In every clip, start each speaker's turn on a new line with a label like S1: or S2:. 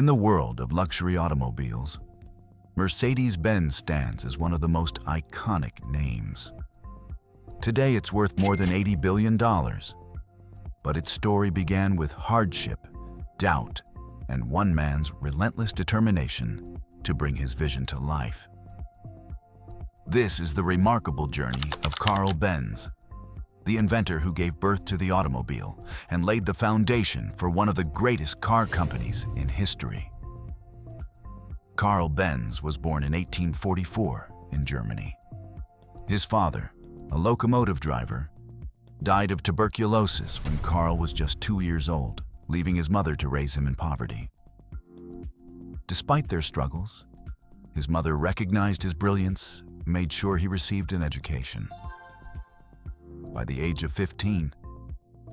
S1: In the world of luxury automobiles, Mercedes-Benz stands as one of the most iconic names. Today it's worth more than $80 billion, but its story began with hardship, doubt, and one man's relentless determination to bring his vision to life. This is the remarkable journey of Karl Benz, the inventor who gave birth to the automobile and laid the foundation for one of the greatest car companies in history. Karl Benz was born in 1844 in Germany. His father, a locomotive driver, died of tuberculosis when Karl was just 2 years old, leaving his mother to raise him in poverty. Despite their struggles, his mother recognized his brilliance and made sure he received an education. By the age of 15,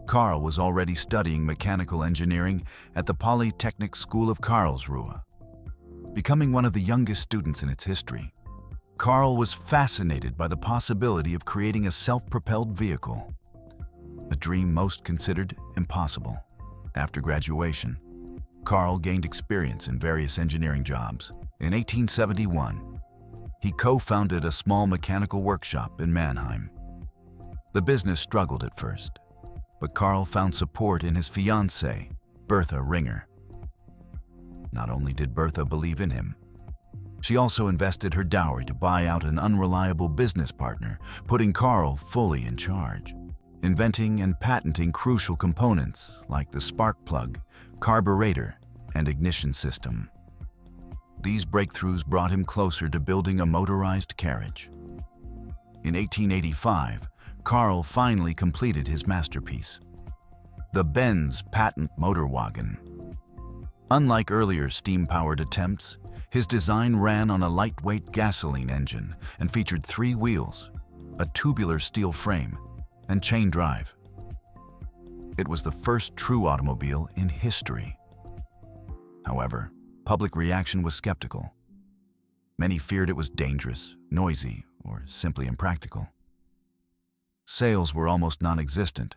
S1: Karl was already studying mechanical engineering at the Polytechnic School of Karlsruhe. Becoming one of the youngest students in its history, Karl was fascinated by the possibility of creating a self-propelled vehicle, a dream most considered impossible. After graduation, Karl gained experience in various engineering jobs. In 1871, he co-founded a small mechanical workshop in Mannheim. The business struggled at first, but Karl found support in his fiancée, Bertha Ringer. Not only did Bertha believe in him, she also invested her dowry to buy out an unreliable business partner, putting Karl fully in charge, inventing and patenting crucial components like the spark plug, carburetor, and ignition system. These breakthroughs brought him closer to building a motorized carriage. In 1885, Karl finally completed his masterpiece, the Benz Patent-Motorwagen. Unlike earlier steam-powered attempts, his design ran on a lightweight gasoline engine and featured 3 wheels, a tubular steel frame, and chain drive. It was the first true automobile in history. However, public reaction was skeptical. Many feared it was dangerous, noisy, or simply impractical. Sales were almost non-existent,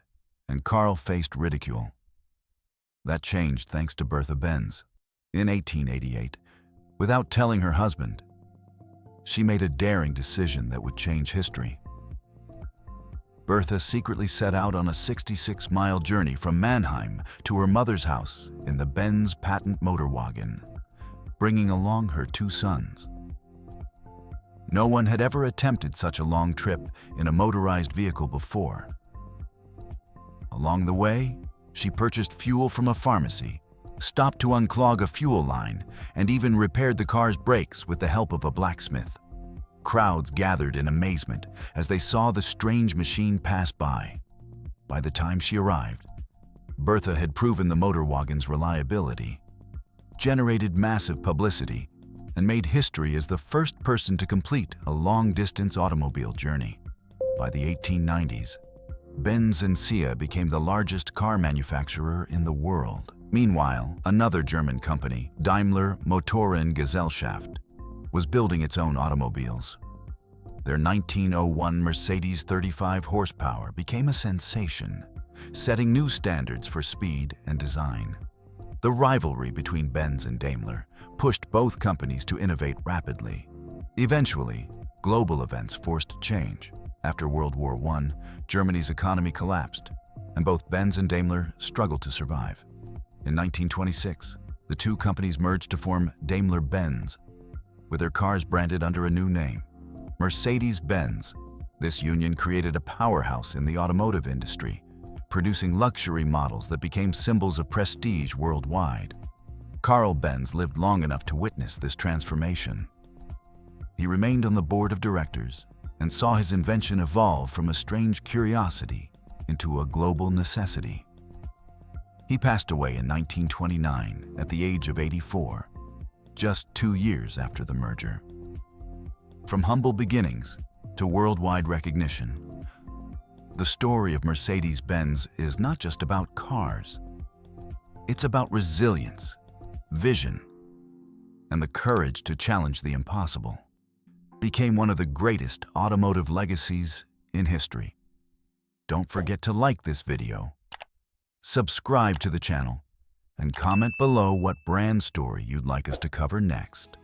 S1: and Karl faced ridicule. That changed thanks to Bertha Benz. In 1888, without telling her husband, she made a daring decision that would change history. Bertha secretly set out on a 66-mile journey from Mannheim to her mother's house in the Benz Patent-Motorwagen, bringing along her 2 sons. No one had ever attempted such a long trip in a motorized vehicle before. Along the way, she purchased fuel from a pharmacy, stopped to unclog a fuel line, and even repaired the car's brakes with the help of a blacksmith. Crowds gathered in amazement as they saw the strange machine pass by. By the time she arrived, Bertha had proven the motorwagen's reliability, generated massive publicity, and made history as the first person to complete a long-distance automobile journey. By the 1890s, Benz and SIA became the largest car manufacturer in the world. Meanwhile, another German company, Daimler Motorengesellschaft, was building its own automobiles. Their 1901 Mercedes 35 horsepower became a sensation, setting new standards for speed and design. The rivalry between Benz and Daimler pushed both companies to innovate rapidly. Eventually, global events forced change. After World War I, Germany's economy collapsed, and both Benz and Daimler struggled to survive. In 1926, the 2 companies merged to form Daimler-Benz, with their cars branded under a new name, Mercedes-Benz. This union created a powerhouse in the automotive industry, producing luxury models that became symbols of prestige worldwide. Karl Benz lived long enough to witness this transformation. He remained on the board of directors and saw his invention evolve from a strange curiosity into a global necessity. He passed away in 1929 at the age of 84, just 2 years after the merger. From humble beginnings to worldwide recognition, the story of Mercedes-Benz is not just about cars. It's about resilience, vision, and the courage to challenge the impossible. Became one of the greatest automotive legacies in history. Don't forget to like this video, subscribe to the channel, and comment below what brand story you'd like us to cover next.